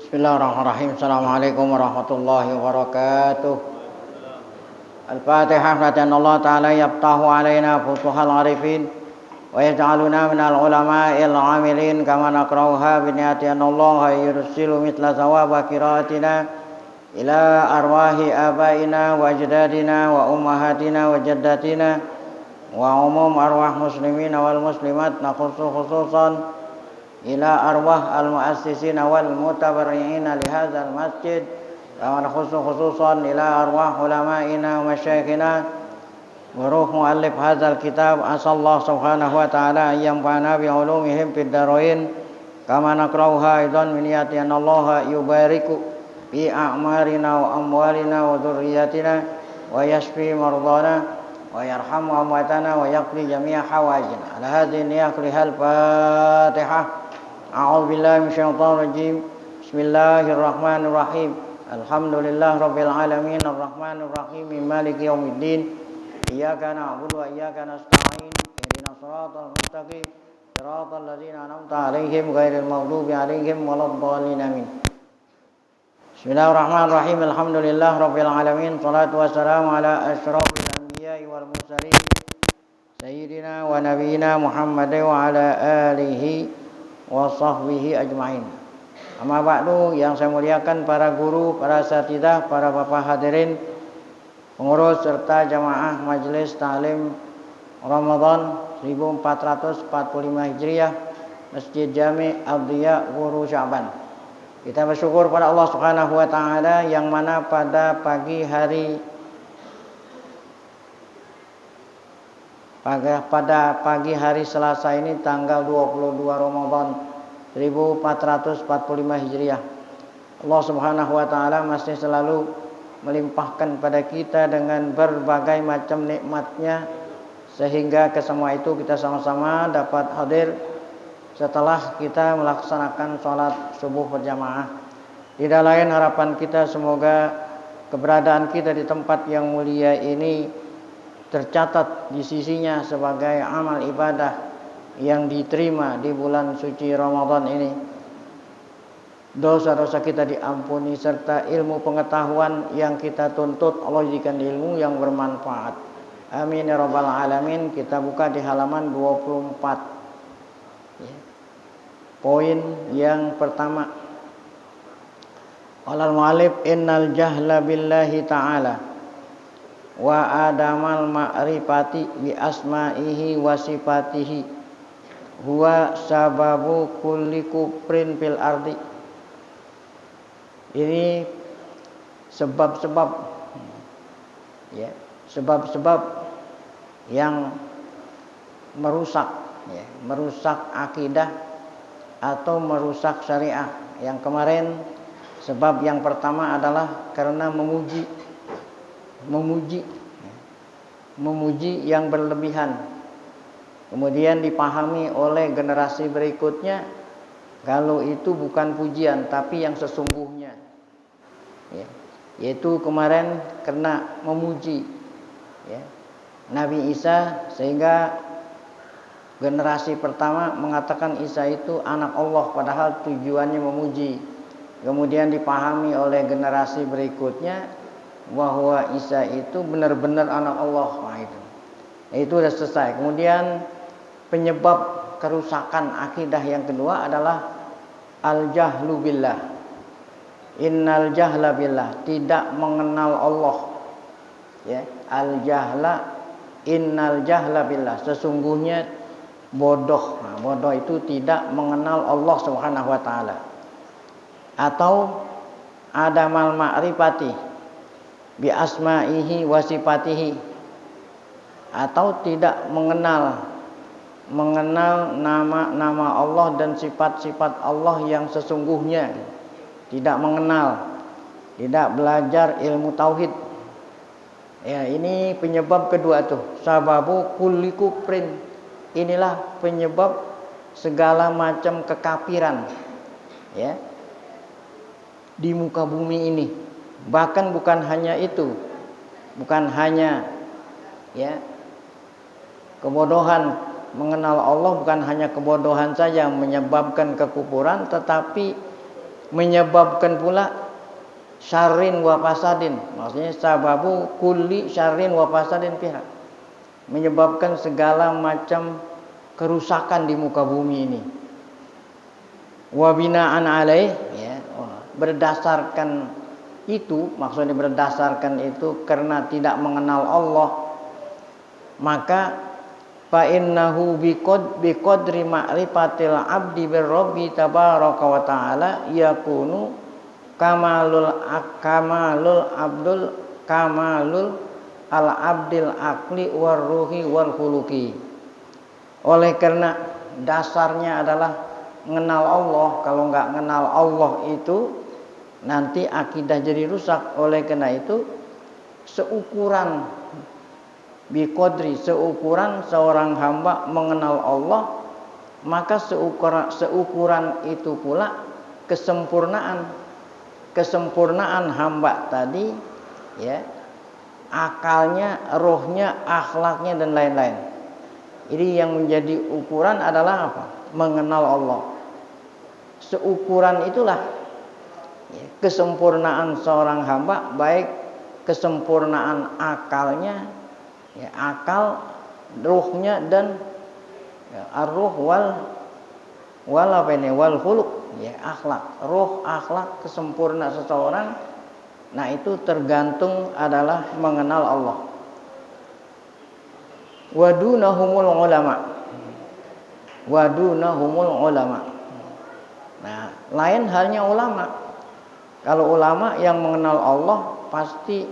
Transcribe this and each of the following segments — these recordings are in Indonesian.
Bismillahirrahmanirrahim. Assalamualaikum warahmatullahi wabarakatuh. Al-Fatihah. Allah Ta'ala yaftahu alaina futuhal arifin wa yaj'aluna minal ulama'il amilin kama nakrauha biniyati Allah yursilu mitla thawaba qiraatina ila arwahi abaina wa ajdadina wa ummahatina wa jaddatina wa umum arwah muslimina wal muslimat nakhussu khususan ila arwah al-muassisin wal mutabarri'ina li hadzal masjid wa khususan ila arwah ulama'ina wa masyayikhina wa ruh muallif hadzal kitab asallahu subhanahu wa ta'ala yanfa'ana bi ulumihim fid darain kama nakrauha aidan min niyati anallaha yubariku bi a'marina wa amwalina wa dhurriyyatina wa yashfi mardana wa yarhamu amwatana wa yaqdi jami'a hawajina ala hadhihi niyyatil Fatihah. A'udzu billahi minasyaitonir rajim. Bismillahirrahmanirrahim. Alhamdulillah rabbil alamin arrahmanir rahim maliki yaumiddin. Iyyaka na'budu wa iyyaka nasta'in. Ihdinas siratal mustaqim. Siratal ladzina an'amta 'alaihim ghairil maghdubi 'alaihim waladdallin. Amin. Bismillahirrahmanirrahim. Alhamdulillah rabbil alamin. Shalatu wassalamu ala asyrafil anbiya'i wal mursalin. Sayyidina wa nabiyyina Muhammad wa ala alihi wa sahbihi ajma'in. Amma ba'du, yang saya muliakan para guru, para asatidzah, para bapak hadirin, pengurus serta jamaah majelis ta'lim Ramadan 1445 Hijriah Masjid Jami' Abdiya Guru Sya'ban. Kita bersyukur pada Allah Subhanahu wa taala yang mana pada pagi hari Selasa ini tanggal 22 Ramadan 1445 Hijriah, Allah Subhanahu wa taala masih selalu melimpahkan pada kita dengan berbagai macam nikmatnya sehingga kesemua itu kita sama-sama dapat hadir setelah kita melaksanakan sholat subuh berjamaah. Tidak lain harapan kita semoga keberadaan kita di tempat yang mulia ini tercatat di sisinya sebagai amal ibadah yang diterima di bulan suci Ramadan ini. Dosa-dosa kita diampuni serta ilmu pengetahuan yang kita tuntut Allah jadikan ilmu yang bermanfaat. Amin ya rabbal alamin. Kita buka di halaman 24. Poin yang pertama. Qala al-mu'allif innal jahla billahi ta'ala wa adamal ma'rifati bi asma'ihi wa sifatihi huwa sababu kulli kufrin fil ardi. Ini sebab-sebab sebab-sebab yang merusak akidah atau merusak syariah. Yang kemarin sebab yang pertama adalah karena memuji yang berlebihan. Kemudian dipahami oleh generasi berikutnya kalau itu bukan pujian tapi yang sesungguhnya. Yaitu kemarin karena memuji Nabi Isa sehingga generasi pertama mengatakan Isa itu anak Allah padahal tujuannya memuji. Kemudian dipahami oleh generasi berikutnya bahwa Isa itu benar-benar anak Allah. Nah, itu sudah selesai. Kemudian penyebab kerusakan akidah yang kedua adalah al-jahlu billah. Innal jahla billah, tidak mengenal Allah. Innal jahla billah, sesungguhnya bodoh. Nah, bodoh itu tidak mengenal Allah Subhanahu wa taala. Atau adamal ma'rifati bi asma'ihi wa sifatihi, atau tidak mengenal nama-nama Allah dan sifat-sifat Allah yang sesungguhnya. Tidak mengenal, tidak belajar ilmu tauhid. Ini penyebab kedua tuh, sababu kulli kufrin. Inilah penyebab segala macam kekafiran di muka bumi ini. Bahkan bukan hanya itu, bukan hanya kebodohan mengenal Allah, bukan hanya kebodohan saja menyebabkan kekufuran, tetapi menyebabkan pula syarrin wa fasadin. Maksudnya sababu kulli syarrin wa fasadin fiha. Menyebabkan segala macam kerusakan di muka bumi ini. Wa bina'an alaih, ya, berdasarkan itu, maksudnya berdasarkan itu karena tidak mengenal Allah, maka fa innahu biqadri ma'rifatil abdi birrabbi tabaraka wa ta'ala yakunu kamalul al abdil aqli war ruhi wal khuluqi. Oleh karena dasarnya adalah mengenal Allah. Kalau enggak mengenal Allah itu nanti akidah jadi rusak. Oleh karena itu seukuran biqadri, seukuran seorang hamba mengenal Allah, maka seukuran itu pula kesempurnaan hamba tadi, ya, akalnya, rohnya, akhlaknya dan lain-lain. Ini yang menjadi ukuran adalah apa? Mengenal Allah. Seukuran itulah, ya, kesempurnaan seorang hamba, baik kesempurnaan akalnya, ya, akal, ruhnya dan ya, ar-ruh wal khuluq, ya, akhlak. Ruh, akhlak, kesempurnaan seseorang, nah itu tergantung adalah mengenal Allah. Wadunahumul ulama. Nah, lain halnya ulama. Kalau ulama yang mengenal Allah, pasti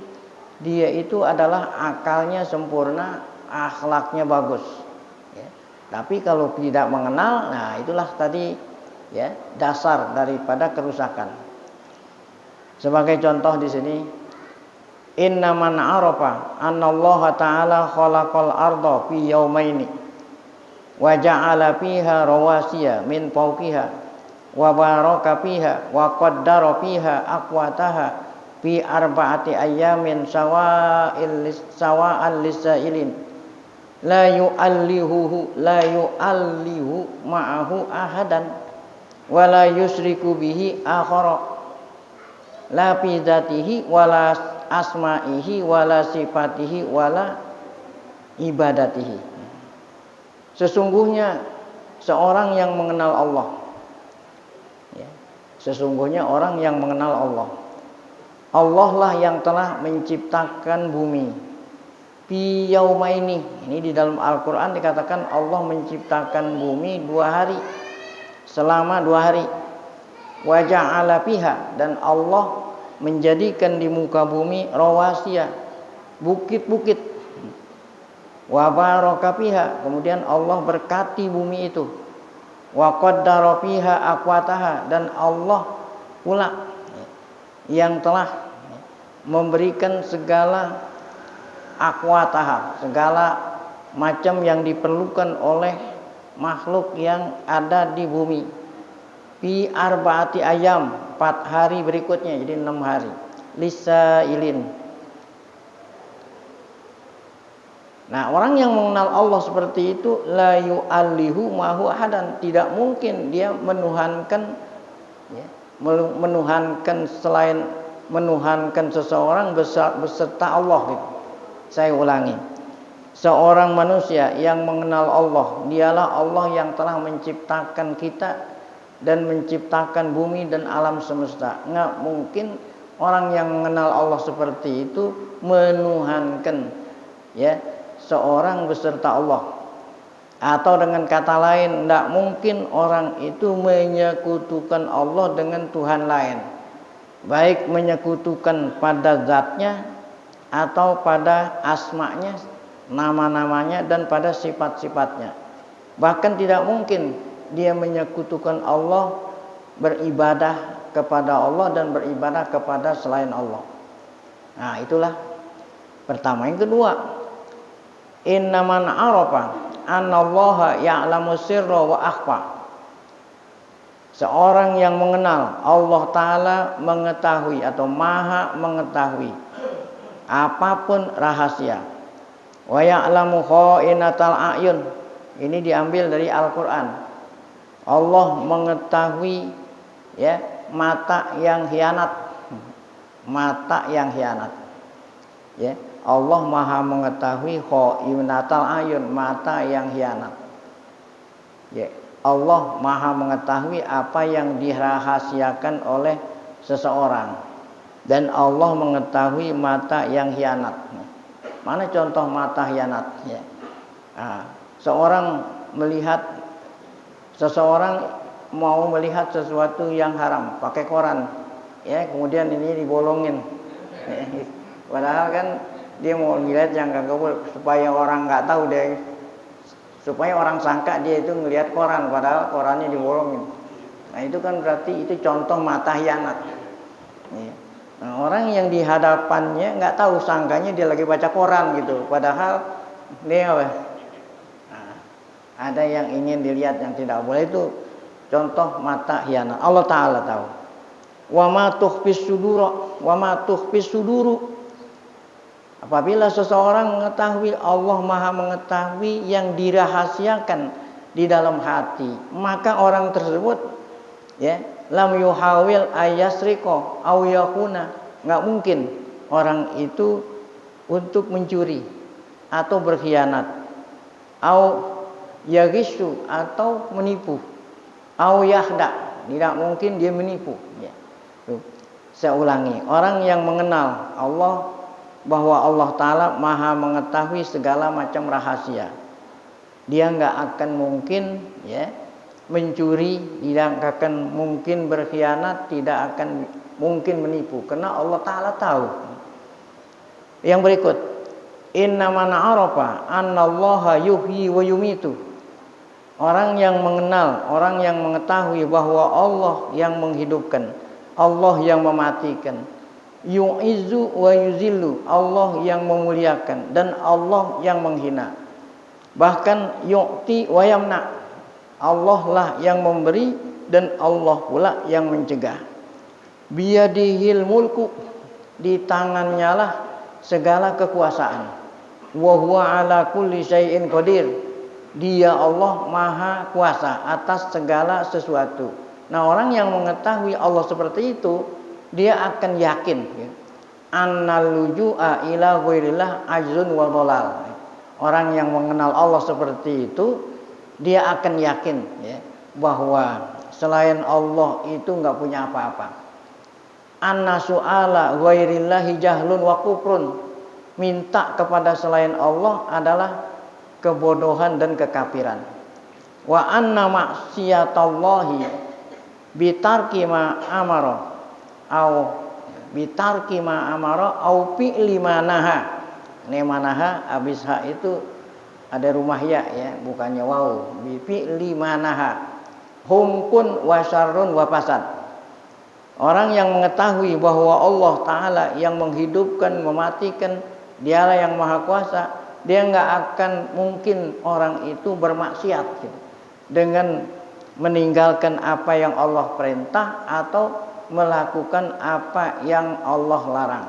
dia itu adalah akalnya sempurna, akhlaknya bagus, ya. Tapi kalau tidak mengenal, nah itulah tadi, ya, dasar daripada kerusakan. Sebagai contoh di sini, inna man arafa annallaha ta'ala khalaqal arda fi yawmaini wa ja'ala fiha rawasiya min fawqiha wa baraka fiha wa qaddara fiha aqwataha fi arba'ati ayyamin sawa'an lisailin la yu'allihu ma'ahu ahadan wa la yusriku bihi akhara la fi dzatihi wala asma'ihi wala sifatihi wala ibadatihi. Sesungguhnya seorang yang mengenal Allah, ya, sesungguhnya orang yang mengenal Allah, Allah lah yang telah menciptakan bumi. Fi yaumaini, ini di dalam Al-Quran dikatakan Allah menciptakan bumi 2 hari, selama 2 hari. Wa ja'ala fiha, dan Allah menjadikan di muka bumi rawasiya, bukit-bukit. Wa baraka fiha, kemudian Allah berkati bumi itu. Wa qaddara fiha aqwataha, dan Allah pula yang telah memberikan segala aqwataha, segala macam yang diperlukan oleh makhluk yang ada di bumi. Fi arba'ati ayam, 4 hari berikutnya, jadi 6 hari. Lisailin. Nah, orang yang mengenal Allah seperti itu, la yu'allihu ma'hu ahadan, tidak mungkin dia menuhankan, ya, selain menuhankan seseorang beserta Allah, gitu. Saya ulangi, seorang manusia yang mengenal Allah, dialah Allah yang telah menciptakan kita dan menciptakan bumi dan alam semesta. Nggak mungkin orang yang mengenal Allah seperti itu menuhankan, ya, seorang beserta Allah. Atau dengan kata lain, nggak mungkin orang itu menyekutukan Allah dengan Tuhan lain, baik menyekutukan pada zatnya atau pada asma'nya, nama-namanya, dan pada sifat-sifatnya. Bahkan tidak mungkin dia menyekutukan Allah, beribadah kepada Allah dan beribadah kepada selain Allah. Nah, itulah pertama. Yang kedua, innaman arafa annallaha ya'lamu sirra wa akhfa. Seorang yang mengenal Allah Ta'ala mengetahui atau maha mengetahui apapun rahasia. Wa ya'lamu kha'inatal a'yun. Ini diambil dari Al-Quran. Allah mengetahui, ya, mata yang khianat. Mata yang khianat. Ya, Allah Maha mengetahui khainatal ayun, mata yang khianat. Ya, Allah Maha mengetahui apa yang dirahasiakan oleh seseorang, dan Allah mengetahui mata yang khianat. Mana contoh mata khianat? Ya. Seseorang mau melihat sesuatu yang haram pakai koran, ya, kemudian ini dibolongin. Padahal kan dia mau melihat yang kagak boleh, supaya orang nggak tahu deh, supaya orang sangka dia itu ngelihat koran, padahal korannya dibolongin. Nah itu kan berarti itu contoh mata khianat. Nah, orang yang di hadapannya nggak tahu, sangkanya dia lagi baca koran gitu, padahal dia apa? Nah, ada yang ingin dilihat yang tidak boleh, itu contoh mata khianat. Allah Ta'ala tahu. Wa ma tukhfis suduru, wa ma tukhfis suduru. Apabila seseorang mengetahui, Allah Maha mengetahui yang dirahasiakan di dalam hati, maka orang tersebut, ya, lam yuhawil ayasriko aw yakuna, enggak mungkin orang itu untuk mencuri atau berkhianat, au yagishu atau menipu, au yahda, tidak mungkin dia menipu, ya. Saya ulangi, orang yang mengenal Allah, bahwa Allah Ta'ala Maha mengetahui segala macam rahasia, dia nggak akan mungkin, ya, mencuri, tidak akan mungkin berkhianat, tidak akan mungkin menipu, karena Allah Ta'ala tahu. Yang berikut, inna man arafa annallaha yuhyi wa yumitu. Orang yang mengenal, orang yang mengetahui bahwa Allah yang menghidupkan, Allah yang mematikan, yu'izzu wa yuzillu, Allah yang memuliakan dan Allah yang menghina. Bahkan yu'ti wa yamna, Allah lah yang memberi dan Allah pula yang mencegah. Biyadihil mulku, di tangannya lah segala kekuasaan. Wa huwa ala kulli syai'in qadir, dia Allah maha kuasa atas segala sesuatu. Nah, orang yang mengetahui Allah seperti itu, dia akan yakin, ya, annal luju'a ila ghairillah ajrun wa dhalal. Orang yang mengenal Allah seperti itu, dia akan yakin, ya, bahwa selain Allah itu enggak punya apa-apa. Anna su'ala ghairillahi jahlun wa kufrun, minta kepada selain Allah adalah kebodohan dan kekafiran. Wa anna ma'siyatallahi bitarki ma amara au bitarki ma amara au fi'li ma naha. Ini manaha habis ha itu ada rumah ya, bukannya waw. Bi fi'li ma naha humkun wa syarrun wa fasad. Orang yang mengetahui bahwa Allah Ta'ala yang menghidupkan, mematikan, dialah yang maha kuasa, dia nggak akan mungkin orang itu bermaksiat, gitu, dengan meninggalkan apa yang Allah perintah atau melakukan apa yang Allah larang.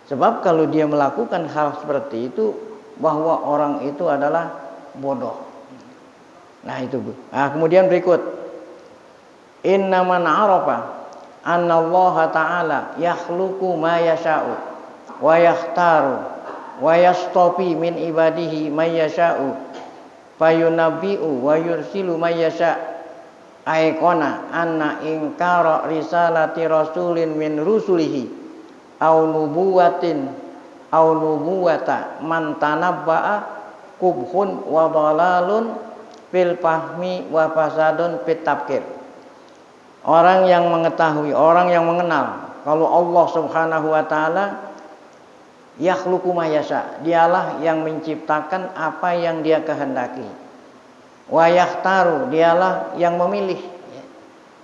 Sebab kalau dia melakukan hal seperti itu, bahwa orang itu adalah bodoh. Nah itu, Bu. Nah, kemudian berikut, inna man arafa anna Allah Ta'ala yakhluqu ma yasha'u wa yakhtaru wa yastopi min ibadihi may yasha'u fayunabbi'u wa yursilu may yasha'. Aikona anna ingkara risalati rasulin min rusulihi au nubuwatin au nubuwata man tanabba'a kubhun wa dhalalun fil fahmi wa fasadun fit tafkir. Orang yang mengetahui, orang yang mengenal kalau Allah Subhanahu wa taala yakhluqu ma yasha, dialah yang menciptakan apa yang dia kehendaki. Wa yakhtaru, dialah yang memilih,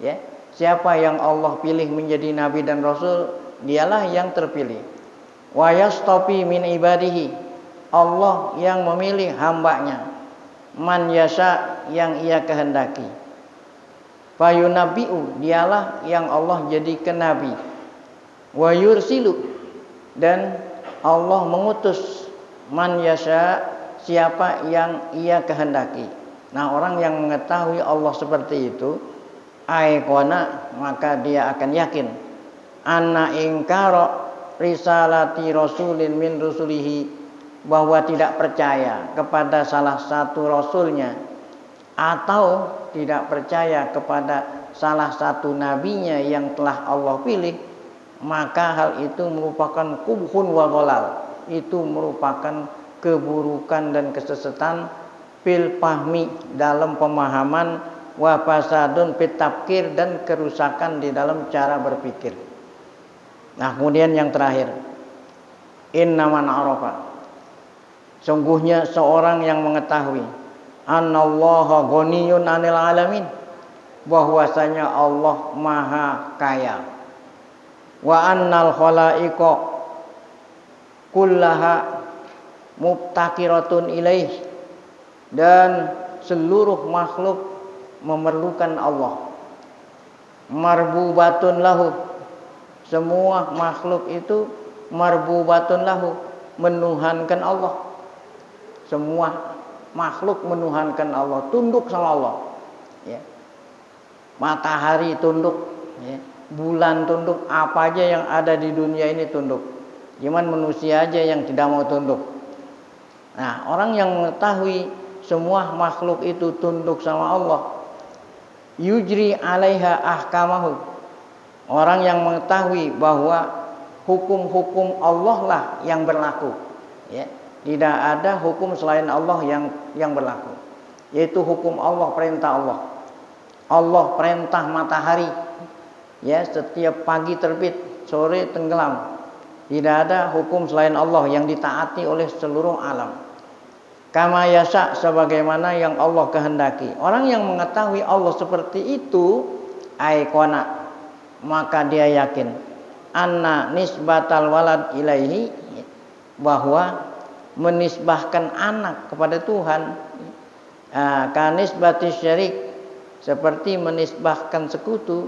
ya. Siapa yang Allah pilih menjadi nabi dan rasul, dialah yang terpilih. Wa yastopi min ibadihi, Allah yang memilih hambanya, man yasha, yang ia kehendaki. Fayunabbi'u, dialah yang Allah jadikan nabi. Wa yursilu, dan Allah mengutus man yasha, siapa yang ia kehendaki. Nah, orang yang mengetahui Allah seperti itu, aikona, maka dia akan yakin anna ingkara risalati rasulin min rusulihi, bahwa tidak percaya kepada salah satu rasulnya atau tidak percaya kepada salah satu nabinya yang telah Allah pilih, maka hal itu merupakan kubhun wa dhalal, itu merupakan keburukan dan kesesatan fil fahmi, dalam pemahaman, wa fasadun fit tafkir, dan kerusakan di dalam cara berpikir. Nah, kemudian yang terakhir, inna man arafa, sungguhnya seorang yang mengetahui annallaha ghaniyun 'anil alamin, bahwasanya Allah maha kaya, wa annal khalaiqa kullaha mubtaqiratun ilaih, dan seluruh makhluk memerlukan Allah, marbubatun lahu, semua makhluk itu marbubatun lahu, menuhankan Allah. Semua makhluk menuhankan Allah, tunduk sama Allah, ya. Matahari tunduk, ya. Bulan tunduk, apa aja yang ada di dunia ini tunduk. Cuman manusia aja yang tidak mau tunduk. Nah, orang yang mengetahui semua makhluk itu tunduk sama Allah, yujri 'alaiha ahkamahu, orang yang mengetahui bahwa hukum-hukum Allah lah yang berlaku, ya. Tidak ada hukum selain Allah yang berlaku, yaitu hukum Allah, perintah Allah. Allah perintah matahari, ya, setiap pagi terbit, sore tenggelam. Tidak ada hukum selain Allah yang ditaati oleh seluruh alam. Kama yasha, sebagaimana yang Allah kehendaki. Orang yang mengetahui Allah seperti itu, aikona, maka dia yakin anna nisbatal walad ilaihi, bahwa menisbahkan anak kepada Tuhan, kanisbati syirik, seperti menisbahkan sekutu,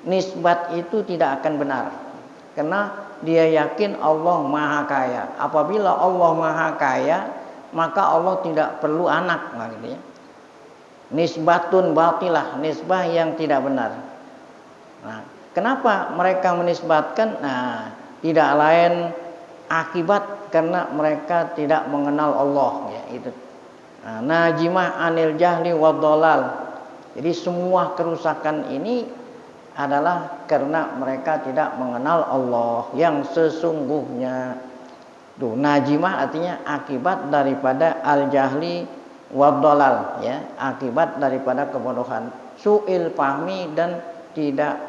nisbat itu tidak akan benar, karena dia yakin Allah maha kaya. Apabila Allah maha kaya, maka Allah tidak perlu anak, gitu ya. Nisbatun batilah, nisbah yang tidak benar. Nah, kenapa mereka menisbatkan? Nah, tidak lain akibat karena mereka tidak mengenal Allah, ya, itu. Nah, najimah anil jahli wa dhalal. Jadi semua kerusakan ini adalah karena mereka tidak mengenal Allah yang sesungguhnya. Tuh, najimah artinya akibat daripada al-jahli wa dhalal, ya, akibat daripada kebodohan, su'il fahmi, dan tidak,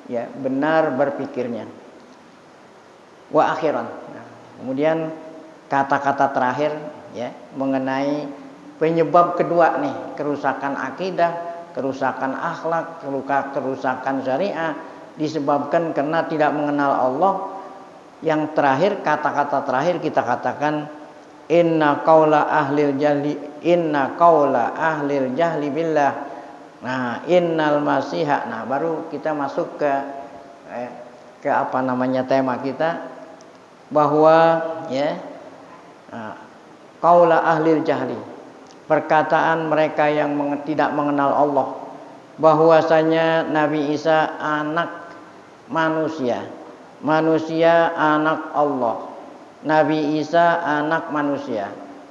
ya, benar berpikirnya. Wa akhiran. Nah, kemudian kata-kata terakhir, ya, mengenai penyebab kedua nih, kerusakan akidah, kerusakan akhlak, kerusakan syariah, disebabkan karena tidak mengenal Allah. Yang terakhir, kata-kata terakhir kita katakan inna qaula ahlil jahli billah. Nah, innal masiha. Nah, baru kita masuk ke apa namanya tema kita, bahwa, ya, qaula ahlil jahli, perkataan mereka yang tidak mengenal Allah, bahwasanya Nabi Isa anak manusia, manusia anak Allah, Nabi Isa anak manusia,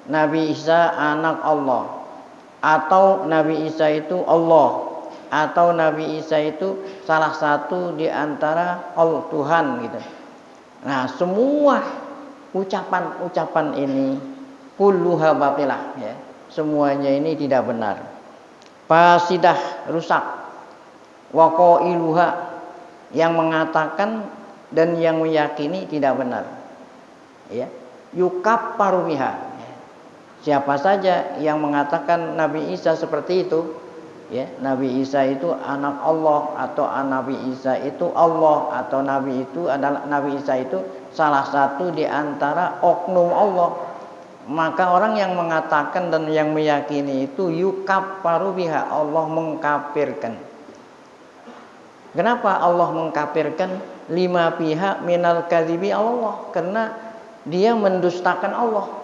Nabi Isa anak Allah, atau Nabi Isa itu Allah, atau Nabi Isa itu salah satu di antara Allah, Tuhan, gitu. Nah, semua ucapan-ucapan ini kulluha batilah, ya. Semuanya ini tidak benar. Fasidah, rusak. Wa qailuha, yang mengatakan dan yang meyakini tidak benar. Ya. Yukaffaru biha. Siapa saja yang mengatakan Nabi Isa seperti itu, ya, Nabi Isa itu anak Allah, atau Nabi Isa itu Allah, atau Nabi Isa itu salah satu di antara oknum Allah, maka orang yang mengatakan dan yang meyakini itu yukaffaru biha, Allah mengkafirkan. Kenapa Allah mengkafirkan? Lima pihak minal kadzibi Allah, karena dia mendustakan Allah.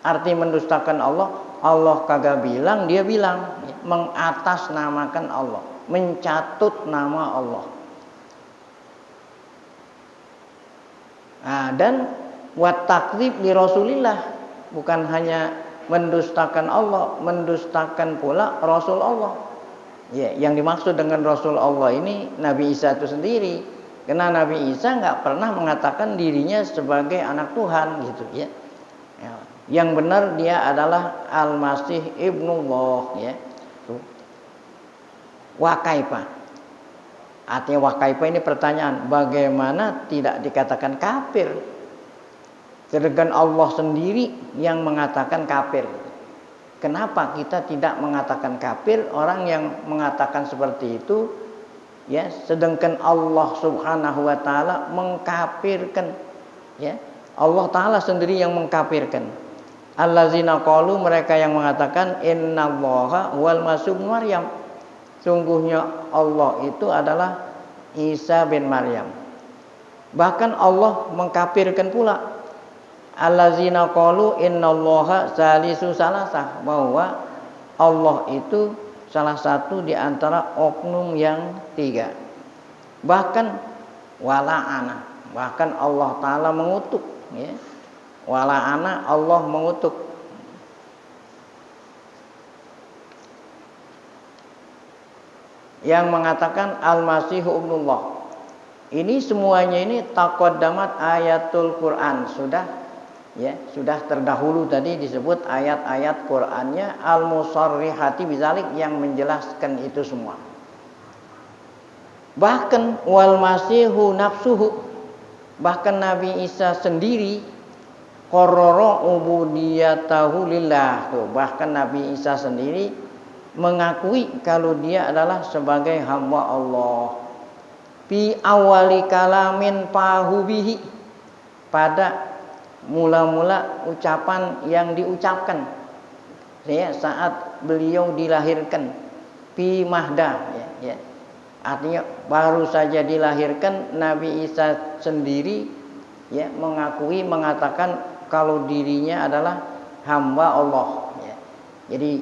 Arti mendustakan Allah, Allah kagak bilang, dia bilang, mengatasnamakan Allah. mencatut nama Allah. Nah, dan wat takdzib li Rasulillah, bukan hanya mendustakan Allah, mendustakan pula Rasul Allah. Ya, yang dimaksud dengan Rasul Allah ini Nabi Isa itu sendiri. Karena Nabi Isa nggak pernah mengatakan dirinya sebagai anak Tuhan gitu ya. Yang benar dia adalah Al-Masih Ibnullah ya. Wa kaifa. Artinya wa kaifa ini pertanyaan, bagaimana tidak dikatakan kafir? Sedangkan Allah sendiri yang mengatakan kafir. Kenapa kita tidak mengatakan kafir? Orang yang mengatakan seperti itu ya, sedangkan Allah Subhanahu wa taala mengkafirkan ya. Allah taala sendiri yang mengkafirkan. Allazina qalu, mereka yang mengatakan innallaha wal masih ibnu Maryam. Sungguhnya Allah itu adalah Isa bin Maryam. Bahkan Allah mengkafirkan pula allazina qalu innallaha salisu salasah, bahwa Allah itu salah satu di antara oknum yang tiga. Bahkan wala'ana, bahkan Allah taala mengutuk ya. Wala'ana, Allah mengutuk. Yang mengatakan Al-Masihu Ibnullah. Ini semuanya ini taqaddamat ayatul Quran, sudah ya, sudah terdahulu tadi disebut ayat-ayat Qur'annya al-musarrihati bizalik, yang menjelaskan itu semua. Bahkan wal masihu nafsuhu, bahkan Nabi Isa sendiri qarrara ubudiyatahu lillah. Tuh, bahkan Nabi Isa sendiri mengakui kalau dia adalah sebagai hamba Allah. Fi awali kalamin pahubihi, pada mula-mula ucapan yang diucapkan ya, saat beliau dilahirkan. Fi mahda ya, ya. Artinya baru saja dilahirkan, Nabi Isa sendiri ya mengakui, mengatakan kalau dirinya adalah hamba Allah ya. Jadi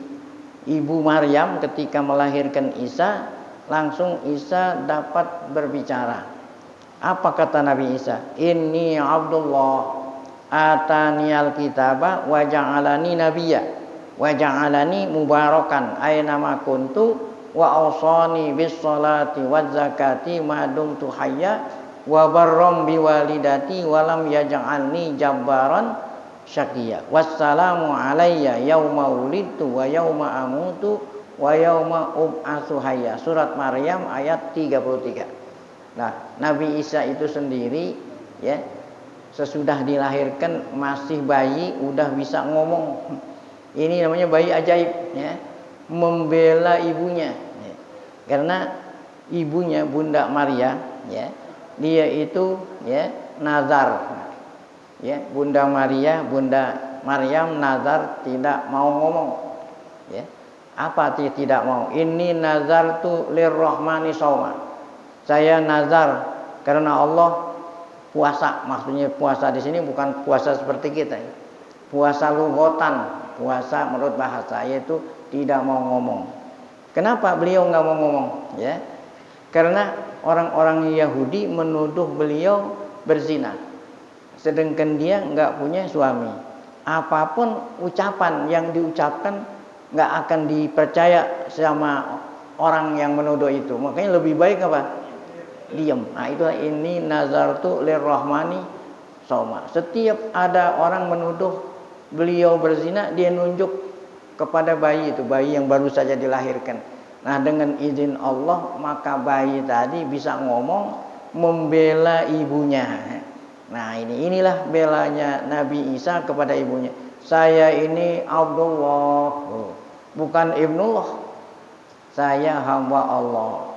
Ibu Maryam ketika melahirkan Isa, langsung Isa dapat berbicara. Apa kata Nabi Isa? Inni Abdullah ataniyal kitaba wa ja'alani nabiyya wa ja'alani mubarakan aina ma kuntu wa awsani bis salati waz zakati ma dumtu hayya wa barram bi walidati wa lam yaj'alni jabbaran syaqiya. Wassalamu alayya yauma wulidtu wa yauma amutu wa yauma ub'atsu hayya. Surat Maryam ayat 33. Nah, Nabi Isa itu sendiri ya, sesudah dilahirkan masih bayi udah bisa ngomong. Ini namanya bayi ajaib ya, membela ibunya ya. Karena ibunya Bunda Maria ya, dia itu ya nazar. Ya, Bunda Maryam nazar tidak mau ngomong. Ya. Apa arti tidak mau? Ini nazartu lirrahmani shauma. Saya nazar karena Allah puasa. Maksudnya puasa di sini bukan puasa seperti kita. Puasa lughatan, puasa menurut bahasa, yaitu tidak mau ngomong. Kenapa beliau nggak mau ngomong? Ya. Karena orang-orang Yahudi menuduh beliau berzina. Sedangkan dia nggak punya suami. Apapun ucapan yang diucapkan nggak akan dipercaya sama orang yang menuduh itu. Makanya lebih baik apa? Diam. Nah, itulah ini nazartu lirrahmani shauma. Setiap ada orang menuduh beliau berzina, dia nunjuk kepada bayi itu, bayi yang baru saja dilahirkan. Nah, dengan izin Allah maka bayi tadi bisa ngomong, membela ibunya. Nah, inilah belanya Nabi Isa kepada ibunya. Saya ini Abdullah, bukan Ibnullah. Saya hamba Allah.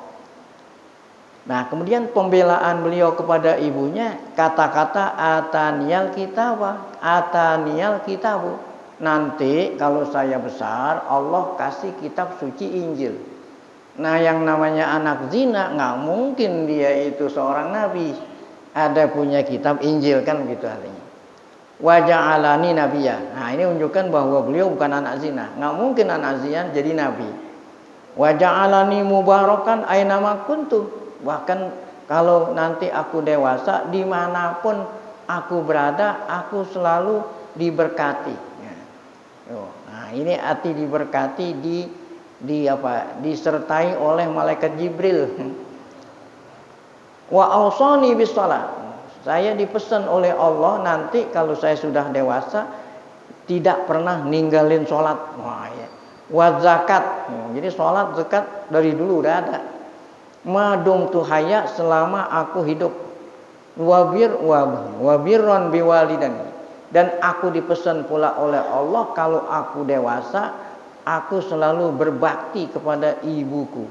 Nah, kemudian pembelaan beliau kepada ibunya, kata-kata ataniyal kitabu. Nanti kalau saya besar, Allah kasih kitab suci Injil. Nah, yang namanya anak zina nggak mungkin dia itu seorang nabi. Ada punya kitab Injil, kan begitu artinya. Wa ja'alani nabiyya. Nah, ini menunjukkan bahwa beliau bukan anak zina. Nggak mungkin anak zina jadi nabi. Wa ja'alani mubarakan ainama kuntu. Bahkan kalau nanti aku dewasa, dimanapun aku berada, aku selalu diberkati. Nah, ini arti diberkati disertai oleh malaikat Jibril. Wa ausani bis shalah. Saya dipesan oleh Allah nanti kalau saya sudah dewasa tidak pernah ninggalin sholat. Wah, ya. Wa zakat. Jadi sholat zakat dari dulu udah ada. Madum tuhaya selama aku hidup. Wabirron biwalidan. Dan aku dipesan pula oleh Allah kalau aku dewasa aku selalu berbakti kepada ibuku.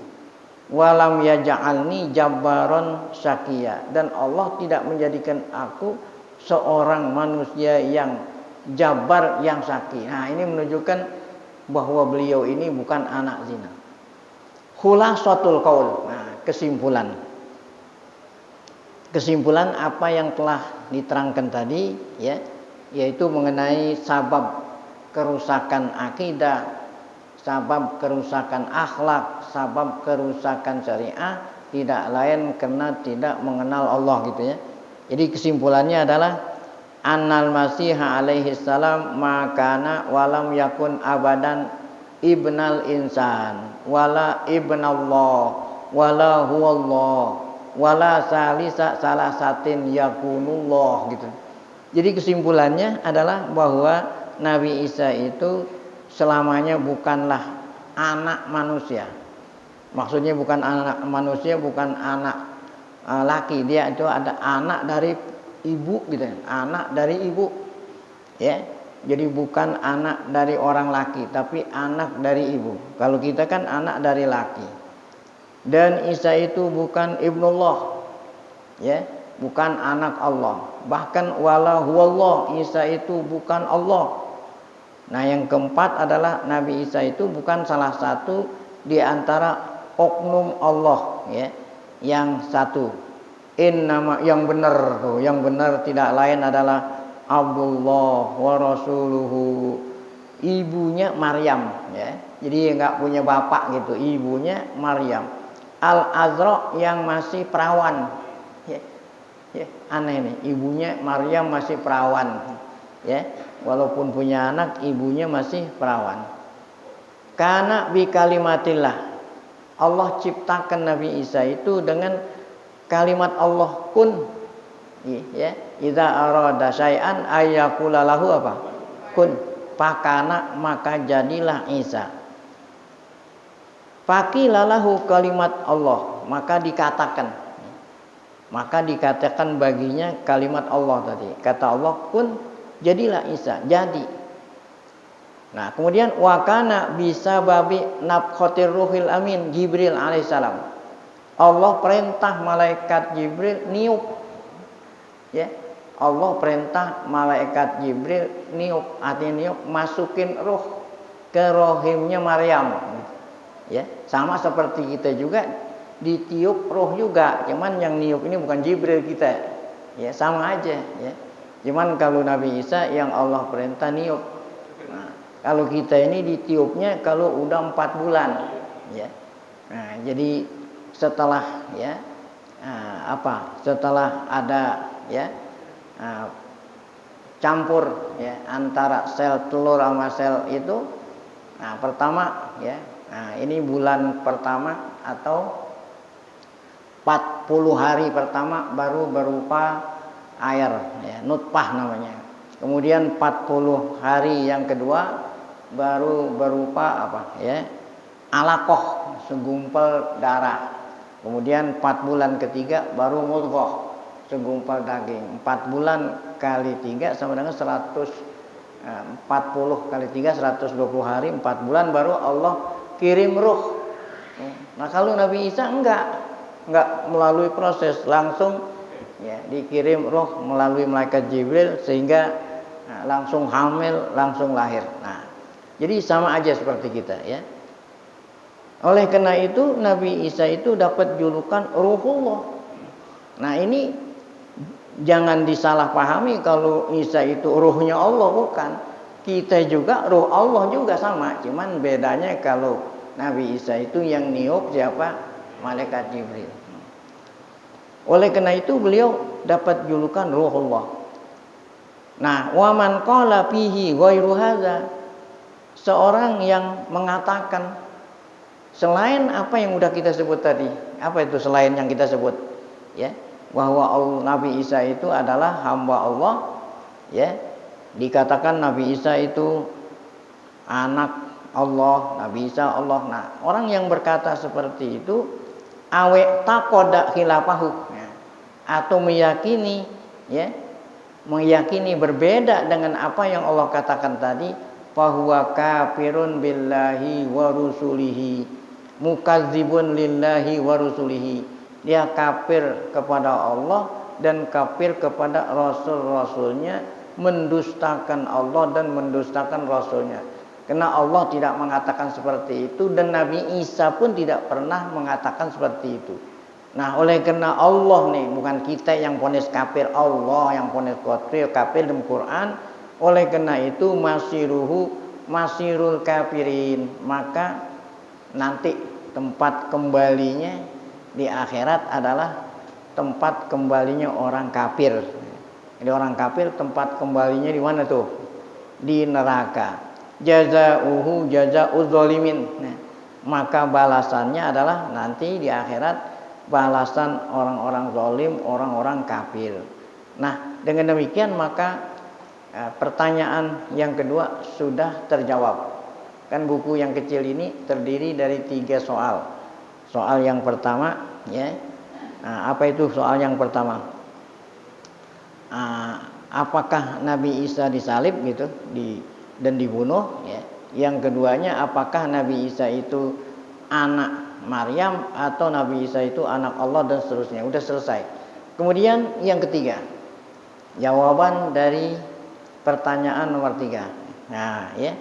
Walam yaj'alni jabbaron syaqiya. Dan Allah tidak menjadikan aku seorang manusia yang jabar, yang syaqi. Nah, ini menunjukkan bahwa beliau ini bukan anak zina. Khulasatul qaul. Nah, kesimpulan apa yang telah diterangkan tadi, ya, yaitu mengenai sabab kerusakan akidah, sabab kerusakan akhlak, sabab kerusakan syariah tidak lain karena tidak mengenal Allah gitu ya. Jadi kesimpulannya adalah annal masih alaihi salam makana walam yakun abadan ibnal insan wala ibnallah wala huwallah wala salisa salasatin yakunullah gitu. Jadi kesimpulannya adalah bahwa Nabi Isa itu selamanya bukanlah anak manusia. Maksudnya bukan anak manusia, bukan anak laki. Dia itu ada anak dari ibu gitu. Anak dari ibu. Ya. Jadi bukan anak dari orang laki, tapi anak dari ibu. Kalau kita kan anak dari laki. Dan Isa itu bukan ibnullah. Ya, bukan anak Allah. Bahkan wala huwallah, Isa itu bukan Allah. Nah, yang keempat adalah Nabi Isa itu bukan salah satu di antara oknum Allah, ya. Yang satu, yang benar tidak lain adalah Abdullah wa rasuluhu. Ibunya Maryam, ya. Jadi enggak punya bapak gitu, ibunya Maryam. Al-Azra yang masih perawan. Ya. Ya, aneh nih, ibunya Maryam masih perawan. Ya. Walaupun punya anak, ibunya masih perawan. Karena bi kalimatillah, Allah ciptakan Nabi Isa itu dengan kalimat Allah kun. Ya, idza arada syai'an ayyakula lahu apa? Kun. Fakana, maka jadilah Isa. Faqila lahu kalimat Allah, maka dikatakan baginya kalimat Allah tadi. Kata Allah kun, jadilah Isa, jadi. Nah, kemudian wakana bisa babi nafkhatir ruhil amin Jibril alaihissalam. Allah perintah malaikat Jibril niup. Ya. Allah perintah malaikat Jibril niup, artinya niup masukin ruh ke rahimnya Maryam. Ya, sama seperti kita juga ditiup roh juga, cuman yang niup ini bukan Jibril kita. Ya, sama aja, ya. Cuman kalau Nabi Isa yang Allah perintah niup. Nah, kalau kita ini ditiupnya kalau udah 4 bulan, ya. Nah, jadi setelah setelah ada ya campur ya antara sel telur sama sel itu, nah pertama ya, nah ini bulan pertama atau 40 hari pertama baru berupa air, ya, nutfah namanya. Kemudian 40 hari yang kedua baru berupa apa? Ya, alaqah, segumpal darah. Kemudian 4 bulan ketiga baru mudghah, segumpal daging. 4 bulan kali 3 sama dengan 40 kali 3 120 hari, 4 bulan baru Allah kirim ruh. Nah, kalau Nabi Isa enggak melalui proses, langsung ya dikirim roh melalui malaikat Jibril sehingga langsung hamil, langsung lahir. Nah, jadi sama aja seperti kita ya. Oleh karena itu Nabi Isa itu dapat julukan Ruhullah. Nah, ini jangan disalahpahami kalau Isa itu ruhnya Allah, bukan. Kita juga ruh Allah juga sama, cuman bedanya kalau Nabi Isa itu yang niup siapa? Malaikat Jibril. Oleh karena itu beliau dapat julukan Ruhullah. Nah, wa man qala fihi ghairu hadza, seorang yang mengatakan selain apa yang udah kita sebut tadi. Apa itu selain yang kita sebut? Ya, bahwa Nabi Isa itu adalah hamba Allah, ya. Dikatakan Nabi Isa itu anak Allah, Nabi Isa Allah. Nah, orang yang berkata seperti itu awek taqoda khilafahu, ya, atau meyakini, ya, meyakini berbeda dengan apa yang Allah katakan tadi, fahuwa kafirun billahi wa rusulihi mukadzibun lillahi wa rusulihi. Dia kafir kepada Allah dan kafir kepada rasul-rasulnya, mendustakan Allah dan mendustakan rasulnya. Karena Allah tidak mengatakan seperti itu dan Nabi Isa pun tidak pernah mengatakan seperti itu. Nah, oleh karena Allah nih, bukan kita yang vonis kafir, Allah yang vonis kafir dalam Quran. Oleh karena itu masirul kafirin, maka nanti tempat kembalinya di akhirat adalah tempat kembalinya orang kafir. Jadi orang kafir tempat kembalinya di mana tuh? Di neraka. Jazaohu jazauz zalimin. Nah, maka balasannya adalah nanti di akhirat balasan orang-orang zalim, orang-orang kafir. Nah, dengan demikian maka pertanyaan yang kedua sudah terjawab. Kan buku yang kecil ini terdiri dari 3 soal. Soal yang pertama, ya. Nah, apa itu soal yang pertama? Apakah Nabi Isa disalib gitu, dan dibunuh, ya. Yang keduanya, apakah Nabi Isa itu anak Maryam atau Nabi Isa itu anak Allah dan seterusnya. Udah selesai. Kemudian yang ketiga, jawaban dari pertanyaan nomor 3. Nah, ya.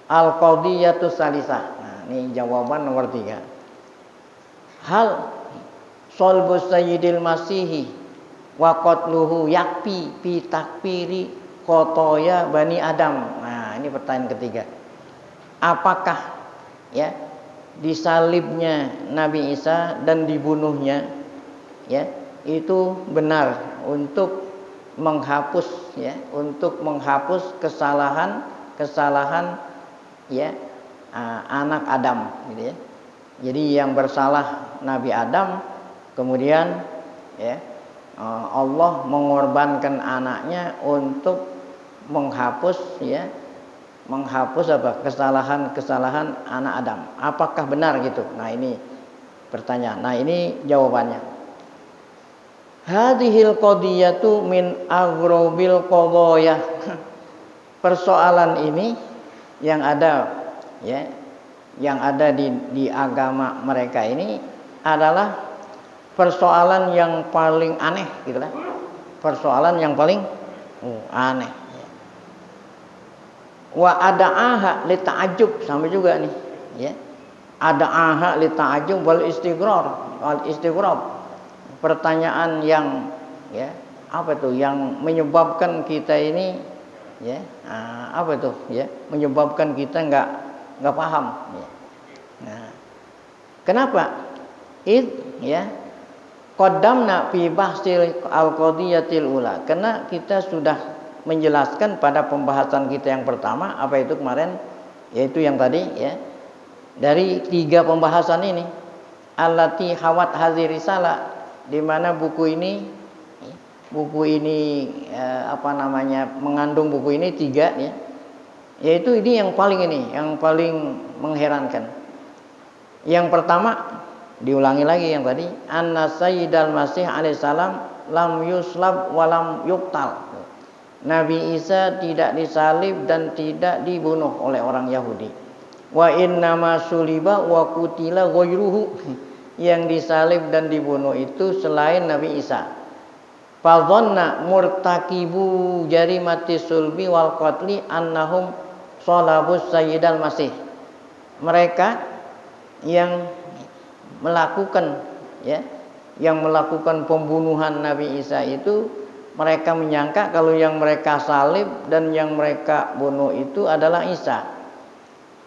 Al-qadhiyatus salisah. Nah, ini jawaban nomor 3. Hal solbus sayyidil masihi wa qatluhu yakfi fi takfiri khotoya bani Adam. Nah, ini pertanyaan ketiga. Apakah, ya, disalibnya Nabi Isa dan dibunuhnya, ya, itu benar untuk menghapus, ya, untuk menghapus kesalahan, ya, anak Adam, gitu ya. Jadi yang bersalah Nabi Adam, kemudian, ya, Allah mengorbankan anaknya untuk menghapus, ya, apa? Kesalahan anak Adam. Apakah benar gitu? Nah, ini pertanyaan. Nah, ini jawabannya. Hadhil qadiyatu min aghrabil qadaya. Persoalan ini yang ada, ya, yang ada di agama mereka ini adalah persoalan yang paling aneh, gitu kan? Persoalan yang paling aneh. Wa ada'aha li ta'ajjub, sampai juga nih, ya. Ada'aha li ta'ajjub wal istighrab. Pertanyaan yang, ya, apa itu yang menyebabkan kita ini, ya, apa itu, ya, menyebabkan kita enggak paham, ya. Nah, kenapa? Ya, qaddamna fi bahsil al-qadiyatil ula. Karena kita sudah menjelaskan pada pembahasan kita yang pertama, apa itu kemarin, yaitu yang tadi, ya, dari 3 pembahasan ini, allati hawat hadhihi risalah, di mana buku ini apa namanya, mengandung buku ini 3, ya, yaitu ini yang paling mengherankan. Yang pertama, diulangi lagi yang tadi, anna sayyidal masih alaihissalam lam yuslab walam yuqtal. Nabi Isa tidak disalib dan tidak dibunuh oleh orang Yahudi. Wa innama suliba wa qutila ghairuhu. Yang disalib dan dibunuh itu selain Nabi Isa. Fadhanna murtakibu jarimati sulbi wal qatli annahum salabus sayyidal masih. Mereka yang melakukan, ya, yang melakukan pembunuhan Nabi Isa itu, mereka menyangka kalau yang mereka salib dan yang mereka bunuh itu adalah Isa.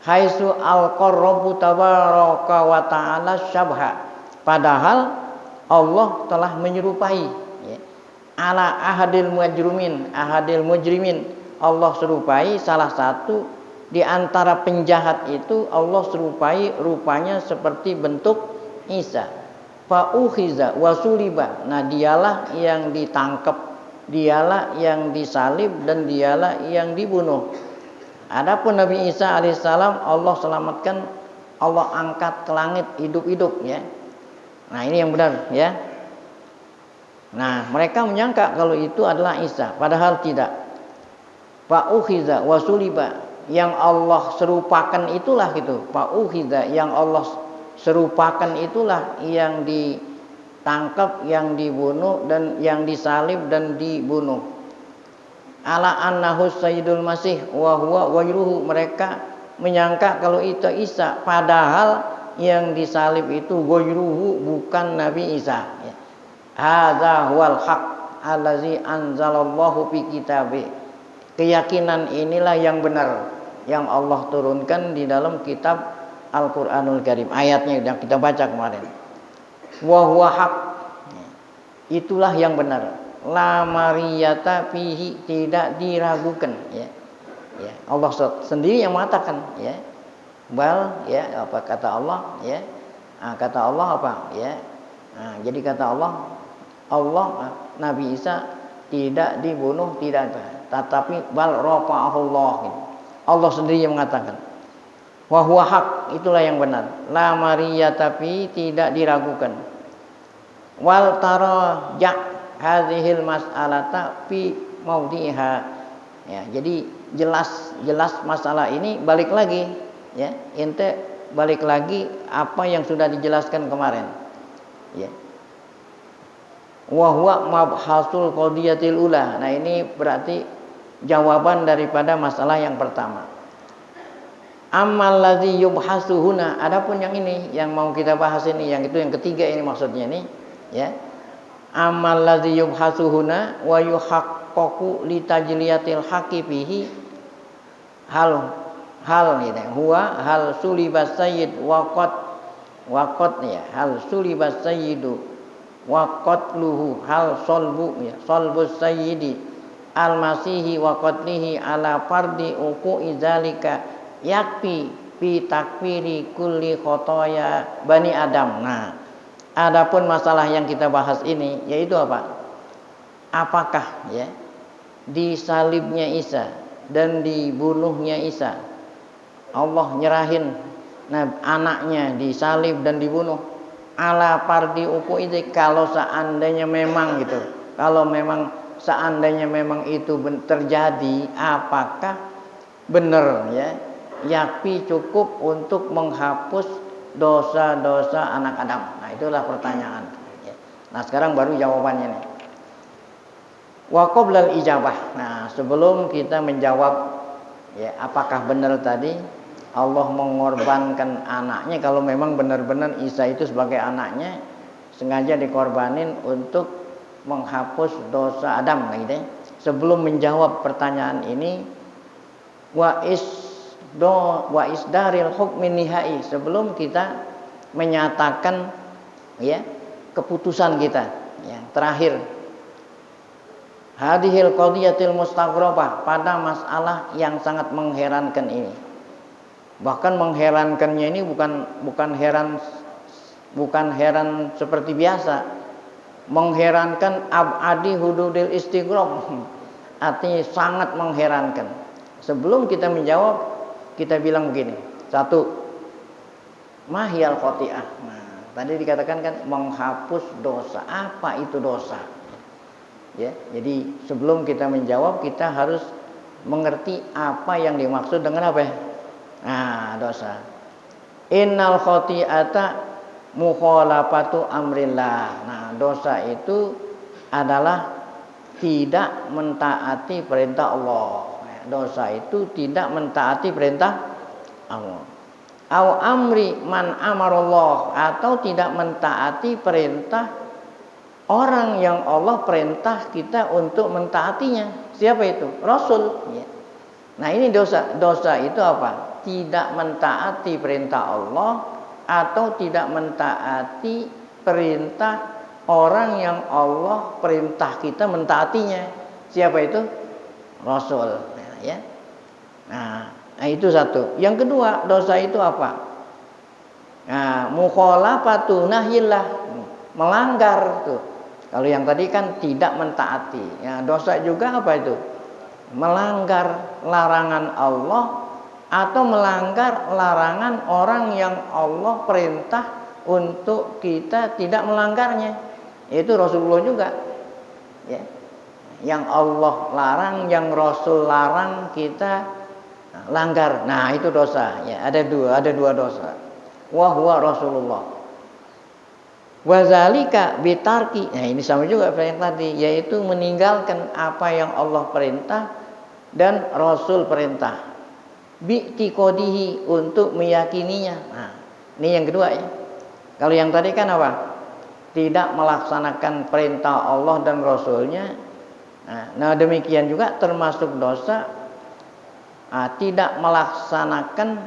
haitsu al-qarrabu tabaraka wa ta'ala syabha. Padahal Allah telah menyerupai ya. Ala ahadil mujrimin Allah serupai salah satu di antara penjahat itu Allah serupai rupanya seperti bentuk Isa. Fa ukhiza wa suliba. Nah, dialah yang ditangkap, dialah yang disalib dan dialah yang dibunuh. Adapun Nabi Isa alaihissalam Allah selamatkan, Allah angkat ke langit hidup-hidup ya. Nah, ini yang benar ya. Nah, mereka menyangka kalau itu adalah Isa, padahal tidak. Fa ukhiza wa suliba, yang Allah serupakan itulah gitu. Fa ukhiza, yang Allah serupakan itulah yang ditangkap, yang dibunuh dan yang disalib dan dibunuh. Ala annahu sayyidul masih wa huwa ghairuhu, mereka menyangka kalau itu Isa, padahal yang disalib itu ghairuhu, bukan Nabi Isa ya. Hadza huwal haq allazi anzalallahu fi kitabih. Keyakinan inilah yang benar yang Allah turunkan di dalam kitab Al-Qur'anul Karim. Ayatnya yang kita baca kemarin. Wa huwa haq, itulah yang benar. La mariyata fihi, tidak diragukan ya. Ya, Allah sendiri yang mengatakan ya. Bal ya, apa kata Allah ya? Kata Allah apa ya? Jadi kata Allah Nabi Isa tidak dibunuh, tidak apa, tetapi bal rafa'ahullah gitu. Allah sendiri yang mengatakan. Wa huwa haq, itulah yang benar. La mariyata fihi, tidak diragukan. Wal taraja hadhil mas'alata fi maudhiha. Ya, jadi jelas masalah ini balik lagi ya. Ente balik lagi apa yang sudah dijelaskan kemarin. Ya. Wa huwa mabhasul qadiyatil ula. Nah, ini berarti jawaban daripada masalah yang pertama. Ammal ladzi yubhasuhuna, adapun yang ini yang mau kita bahas ini, yang itu yang ketiga ini maksudnya ini ya. Amal ladzi yubhasuhuna wa yuhaqqaqu li tajliyatil haqqi fihi hal ini huwa hal sulibas sayyid waqat ya, hal sulibas sayyidu waqatluhu hal solbu ya, solbus sayyidi al masihi waqatlihi ala fardi uqu'i zalika yakfi fi takfiri kulli khotoya bani adam. Nah, adapun masalah yang kita bahas ini yaitu apa? Apakah ya disalibnya Isa dan dibunuhnya Isa, Allah nyerahin anaknya disalib dan dibunuh ala pardi uku itu, kalau seandainya memang gitu, kalau memang seandainya memang itu terjadi, apakah benar ya yakfi cukup untuk menghapus dosa-dosa anak Adam? Nah, itulah pertanyaan. Nah, sekarang baru jawabannya nih. Wa qoblal ijabah. Nah, sebelum kita menjawab ya apakah benar tadi Allah mengorbankan anaknya, kalau memang benar-benar Isa itu sebagai anaknya sengaja dikorbanin untuk menghapus dosa Adam gitu. Sebelum menjawab pertanyaan ini, wa isdaril hukmin nihai, sebelum kita menyatakan ya keputusan kita yang terakhir, hadhil qadiyatil mustaghrabah, pada masalah yang sangat mengherankan ini. Bahkan mengherankannya ini bukan heran seperti biasa, mengherankan abadi hududil istighrab, artinya sangat mengherankan. Sebelum kita menjawab, kita bilang begini. Satu, mahiyal khoti'ah. Nah, tadi dikatakan kan menghapus dosa. Apa itu dosa? Ya, jadi sebelum kita menjawab, kita harus mengerti apa yang dimaksud dengan apa? Nah, dosa. Innal khoti'ata mukhalafatu amrillah. Nah, dosa itu adalah tidak mentaati perintah Allah. Dosa itu tidak mentaati perintah Allah. Au amri man amarallah, atau tidak mentaati perintah orang yang Allah perintah kita untuk mentaatinya. Siapa itu? Rasul. Nah, ini dosa. Dosa itu apa? tidak mentaati perintah Allah atau tidak mentaati perintah orang yang Allah perintah kita mentaatinya. Siapa itu? Rasul. Ya. Nah, itu satu. Yang kedua, dosa itu apa? Nah, mukhalafatu nahyillah, melanggar tuh. Kalau yang tadi kan tidak mentaati. Ya, dosa juga apa itu? Melanggar larangan Allah atau melanggar larangan orang yang Allah perintah untuk kita tidak melanggarnya. Itu Rasulullah juga. Ya. Yang Allah larang, yang Rasul larang kita langgar. Nah, itu dosa. Ya, ada dua dosa. Wa huwa Rasulullah. Wazalika bitarki. Nah, ini sama juga seperti yang tadi, yaitu meninggalkan apa yang Allah perintah dan Rasul perintah. Bi'tiqadihi, untuk meyakininya. Nah, ini yang kedua ya. Kalau yang tadi kan apa? Tidak melaksanakan perintah Allah dan Rasulnya. Nah, demikian juga termasuk dosa tidak melaksanakan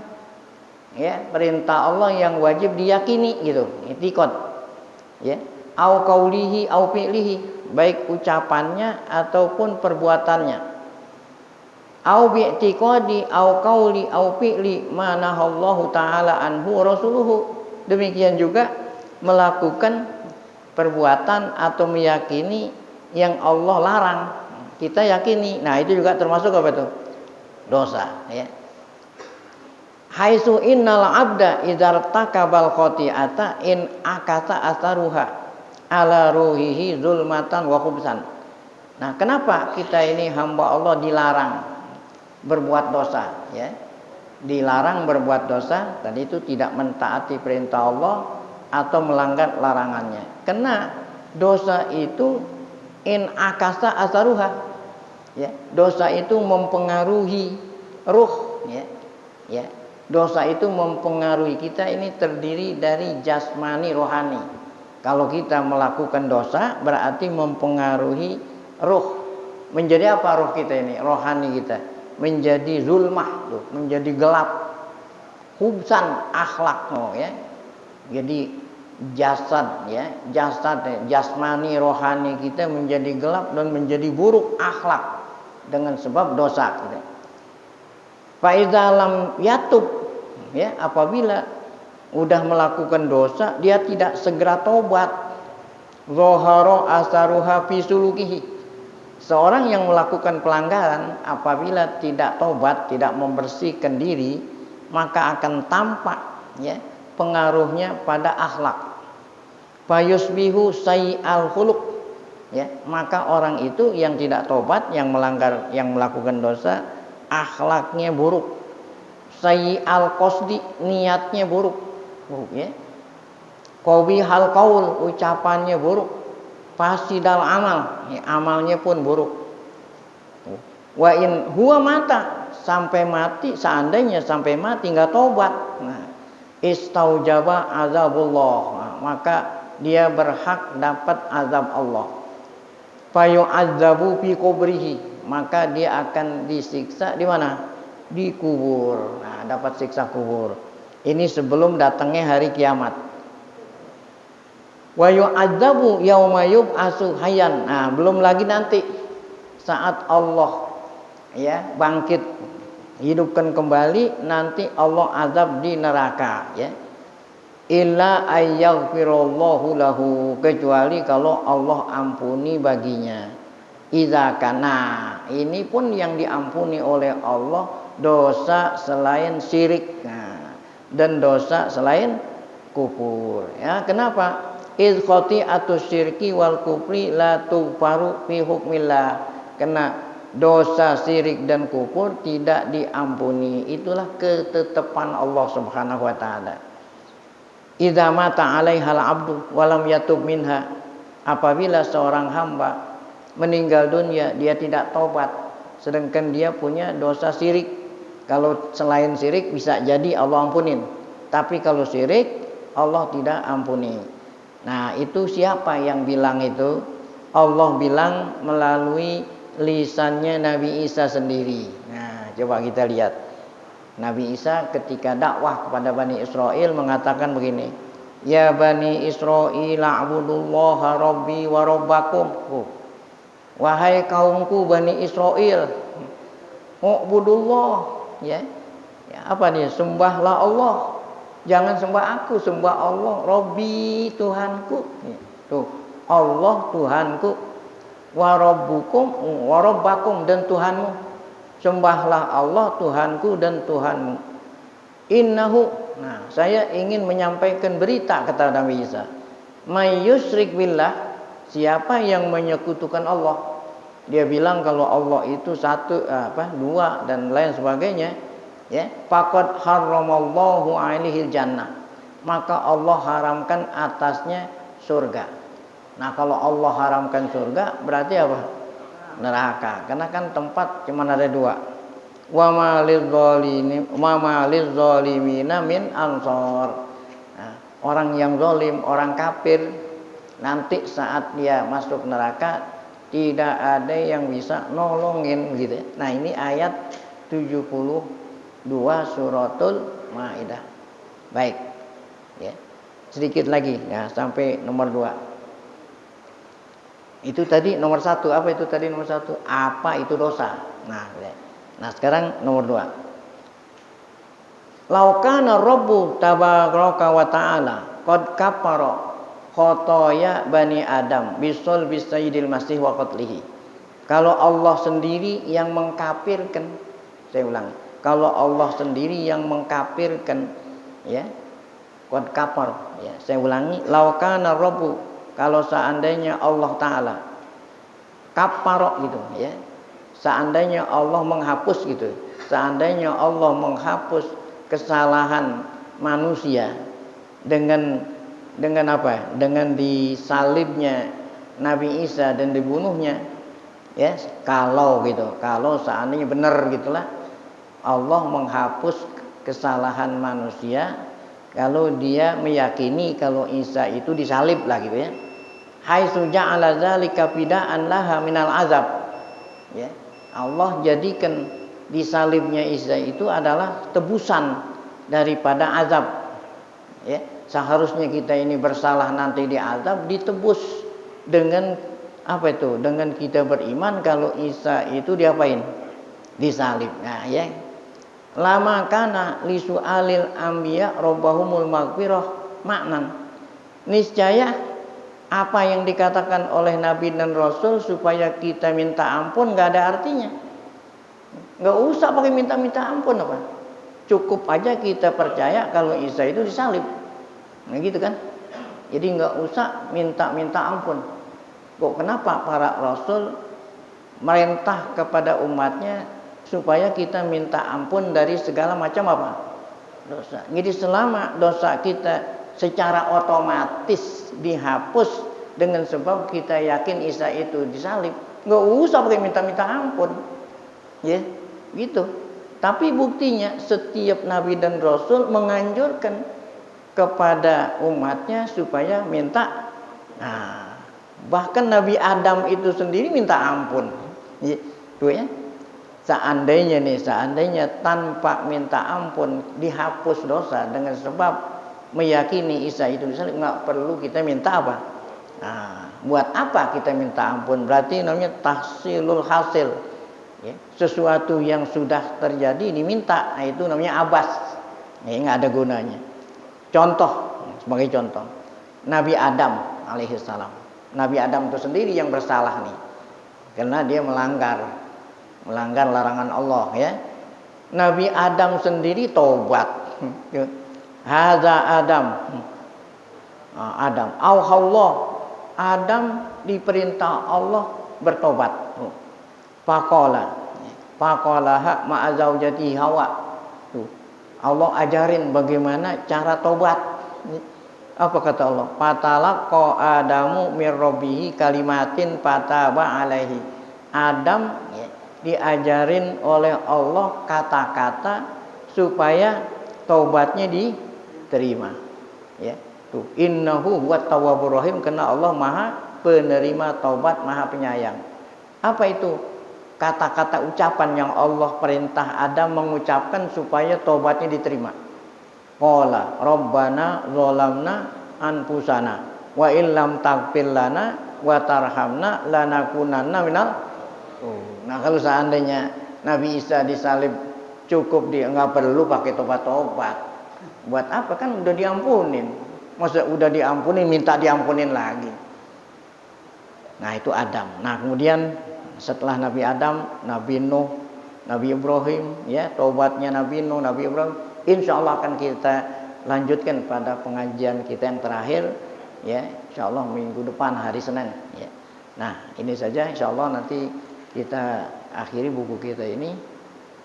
ya perintah Allah yang wajib diyakini gitu. I'tiqad. Ya, au qaulihi au fi'lihi, baik ucapannya ataupun perbuatannya. Au bi'tiqadi au qauli au fi'li ma nahallahu ta'ala anhu rasuluhu. Demikian juga melakukan perbuatan atau meyakini yang Allah larang, kita yakini. Nah, itu juga termasuk apa itu? Dosa, ya. Haitsu innal 'abda idzar takabal khati'ata in akata asaruha ala ruhihi zulmatan wa khubsan. Nah, kenapa kita ini hamba Allah dilarang berbuat dosa, ya? Dilarang berbuat dosa, dan itu tidak mentaati perintah Allah atau melanggar larangannya. Karena dosa itu in akasa asaruha, ya. Dosa itu mempengaruhi ruh, ya. Ya. Dosa itu mempengaruhi kita, ini terdiri dari jasmani rohani. Kalau kita melakukan dosa berarti mempengaruhi ruh. Menjadi apa ruh kita ini? Rohani kita menjadi zulmah tuh, menjadi gelap. Hubsan akhlak, ya. Jadi jasad, ya, jasmani rohani kita menjadi gelap dan menjadi buruk akhlak dengan sebab dosa gitu. Fa idza lam yatub, ya, apabila udah melakukan dosa dia tidak segera tobat, zahara asaruha fi sulukihi. Seorang yang melakukan pelanggaran apabila tidak tobat, tidak membersihkan diri, maka akan tampak, ya, pengaruhnya pada akhlak. Fayusbihu sayyi'al khuluq, ya, maka orang itu yang tidak tobat, yang melanggar, yang melakukan dosa, akhlaknya buruk. Sayyi'al qasdi, niatnya buruk, ya. Qabihal qaul, ucapannya buruk. Fasidal amal, ya, amalnya pun buruk. Wa in huwa mata, sampai mati, seandainya sampai mati nggak tobat, nah, istaujaba azabullah, nah, maka dia berhak dapat azab Allah. Fayu'adzabu fi kubrihi, maka dia akan disiksa di mana? Di kubur. Nah, dapat siksa kubur. Ini sebelum datangnya hari kiamat. Wa yu'adzabu yauma yub'atsu hayyan. Nah, belum lagi nanti saat Allah, ya, bangkit, hidupkan kembali, nanti Allah azab di neraka, ya. Illa ayyaghfirallahu lahu, kecuali kalau Allah ampuni baginya. Idza kana, ini pun yang diampuni oleh Allah dosa selain syirik, nah, dan dosa selain kufur, ya. Kenapa? Idz khati'atus syirki wal kufri la tughfaru fi hukmillah. Karena dosa syirik dan kufur tidak diampuni, itulah ketetapan Allah Subhanahu wa taala. Idza mata 'alaihal 'abdu wa lam yatub minha, apabila seorang hamba meninggal dunia dia tidak tobat, sedangkan dia punya dosa syirik. Kalau selain syirik bisa jadi Allah ampunin, tapi kalau syirik Allah tidak ampuni. Nah, itu siapa yang bilang itu? Allah bilang melalui lisannya Nabi Isa sendiri. Nah, coba kita lihat. Nabi Isa ketika dakwah kepada Bani Israel mengatakan begini, ya Bani Israel a'budullaha rabbi wa rabbakum. Wahai kaumku Bani Israel, u'budullah, ya. Apa nih? Sembahlah Allah. Jangan sembah aku, sembah Allah. Rabbi, Tuhanku. Tuh, Allah Tuhanku. Wa rabbukum, wa rabbakum, dan Tuhanmu. Sembahlah Allah Tuhanku dan Tuhanmu. Innahu. Nah, saya ingin menyampaikan berita kata Nabi Isa. May yusyrik billah, siapa yang menyekutukan Allah. Dia bilang kalau Allah itu satu, dua dan lain sebagainya, ya, faqad harramallahu alaihil jannah, maka Allah haramkan atasnya surga. Nah, kalau Allah haramkan surga berarti apa? Neraka. Karena kan tempat cuma ada dua. Wa malil zalimina min ansor. Nah, orang yang zalim, orang kafir, nanti saat dia masuk neraka tidak ada yang bisa nolongin gitu. Nah, ini ayat 72 suratul Maidah. Baik. Ya. Sedikit lagi ya sampai nomor 2. Itu tadi nomor 1. Apa itu tadi nomor 1? Apa itu dosa? Nah, sekarang nomor 2. Laukana Rabbu tabaraka wa ta'ala qad kafara khotoya bani Adam bisul bisayyidil masih wa qatlihi. Kalau Allah sendiri yang mengkafirkan, saya ulang, kalau Allah sendiri yang mengkafirkan, ya, qad kafar, ya, saya ulangi, laukana Rabbu, kalau seandainya Allah Ta'ala kafara gitu, ya, seandainya Allah menghapus gitu, seandainya Allah menghapus kesalahan manusia dengan apa? Dengan disalibnya Nabi Isa dan dibunuhnya, ya, kalau seandainya benar gitulah Allah menghapus kesalahan manusia kalau dia meyakini kalau Isa itu disalib lah gitu, ya. Haitsu ja'ala dzalika fida'an laha minal azab. Ya. Allah jadikan disalibnya Isa itu adalah tebusan daripada azab. Ya. Seharusnya kita ini bersalah nanti diazab, ditebus dengan apa itu? Dengan kita beriman kalau Isa itu diapain? Disalib. Nah, ya. Lama kana li su'alil anbiya rabbahumul maghfirah maknan. Niscaya apa yang dikatakan oleh Nabi dan Rasul supaya kita minta ampun gak ada artinya. Gak usah pakai minta ampun apa. Cukup aja kita percaya kalau Isa itu disalib. Nah gitu kan. Jadi gak usah minta ampun. Kok kenapa para Rasul merintah kepada umatnya supaya kita minta ampun dari segala macam apa? Dosa. Jadi selama dosa kita secara otomatis dihapus dengan sebab kita yakin Isa itu disalib, nggak usah pakai minta ampun, ya, gitu. Tapi buktinya setiap Nabi dan Rasul menganjurkan kepada umatnya supaya minta. Nah, bahkan Nabi Adam itu sendiri minta ampun, ya, tuh ya. Seandainya tanpa minta ampun dihapus dosa dengan sebab meyakini Isa itu disalib, nggak perlu kita minta apa. Nah, buat apa kita minta ampun? Berarti namanya tahsilul hasil, ya, sesuatu yang sudah terjadi diminta, nah, itu namanya abas, ya, nggak ada gunanya. Contoh, sebagai contoh, Nabi Adam alaihissalam. Nabi Adam itu sendiri yang bersalah nih, karena dia melanggar larangan Allah, ya. Nabi Adam sendiri tobat. Hadza Adam. Allah. Adam diperintah Allah bertobat. Faqalaha ma'a zaujati Hawa. Allah ajarin bagaimana cara tobat. Apa kata Allah? Fatalaqa Adamu mir rabbihi kalimatin fataba alaihi. Adam, ya, diajarin oleh Allah kata-kata supaya taubatnya diterima, ya. Tuh, innahu huwat tawwabur rahim, karena Allah Maha penerima taubat, Maha penyayang. Apa itu? kata-kata ucapan yang Allah perintah Adam mengucapkan supaya tobatnya diterima. Qala rabbana zalamna anfusana wa illam taghfir lana wa tarhamna lanakunanna minal. Nah, kalau seandainya Nabi Isa disalib cukup dia nggak perlu pakai tobat-tobat. Buat apa, kan udah diampunin. Masa udah diampunin minta diampunin lagi. Nah, itu Adam. Nah, kemudian setelah Nabi Adam, Nabi Nuh, Nabi Ibrahim, ya, tobatnya Nabi Nuh, Nabi Ibrahim, insya Allah akan kita lanjutkan pada pengajian kita yang terakhir, ya, insya Allah minggu depan hari Senin, ya. Nah, ini saja, insya Allah nanti kita akhiri buku kita ini,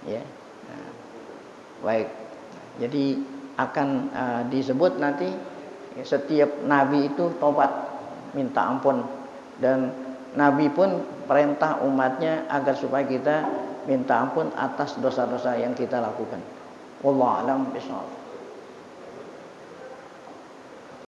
ya. Nah, baik, jadi akan disebut nanti ya, setiap Nabi itu tobat, minta ampun, dan Nabi pun perintah umatnya agar supaya kita minta ampun atas dosa-dosa yang kita lakukan. Wallahu a'lam bishawab.